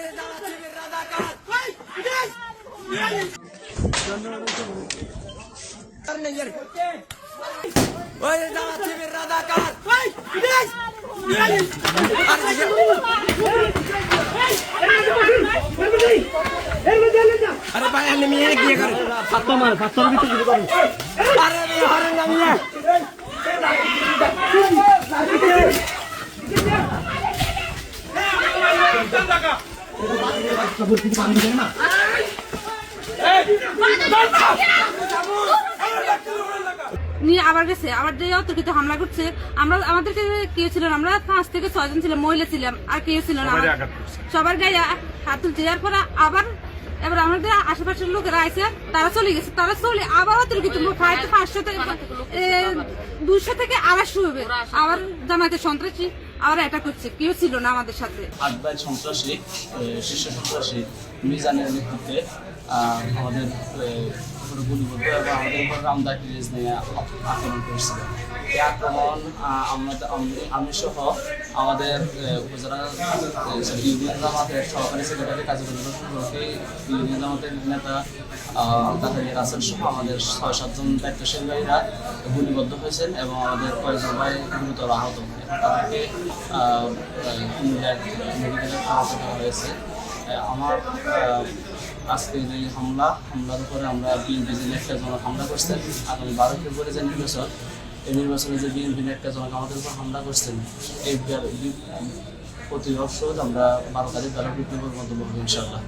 अरे भाई हमने मियाँ किया कर फात्ता मार भी तो कर अरे ये हरन ना मियाँ নিয়ে আবার গেছে আবার যে অতর্কিত হামলা করছে আমরা আমাদেরকে কেউ ছিল না, আমরা 5 থেকে 6 জন ছিলাম, মহিলা ছিলাম, আর কেউ ছিল না, সবার গায়ে হাত তুলছে। এরপরে আবার এবার আমাদের আশেপাশের লোকেরা আছে, তারা চলে গেছে, তারা চলে আবার অতর্কিত লোক হয়তো 500 থেকে 200 থেকে 250 হবে, আবার জামাতে সন্ত্রাসী আবার এটা করছে, কেউ ছিল না আমাদের সাথে। আটবাই সন্ত্রাসী শীর্ষ সন্ত্রাসী মিজানের নেতৃত্বে আমাদের গুলিবদ্ধ এবং আমাদের উপর রামদা টিরেজ নিয়ে আক্রমণ করেছিল। এই আক্রমণ আমি সহ আমাদের উপজেলা ইউনিয়ন জামাতের সহকারী সেক্রেটারি কাজী ইউনিয়ন জামাতের নেতা তাদের রাসেল সহ আমাদের 6-7 জন দায়িত্বশীল ভাইরা গুলিবদ্ধ হয়েছেন এবং আমাদের কয়েকজন ভাই গুরুতর আহত হয়। তাদেরকে মেডিকেলে ভর্তি করা হয়েছে। আমার আজকে যে হামলার উপরে আমরা বিএনপি যে একটা জন হামলা করছেন, আগামী 12 ফেব্রুয়ারি যে নির্বাচন, এই নির্বাচনে যে বিএনপি একটা জন আমাদের উপর হামলা করছেন, এই প্রতি বছর আমরা 12 তারিখ ব্যালট বিপ্লবের মধ্যে বলবো ইনশাআল্লাহ।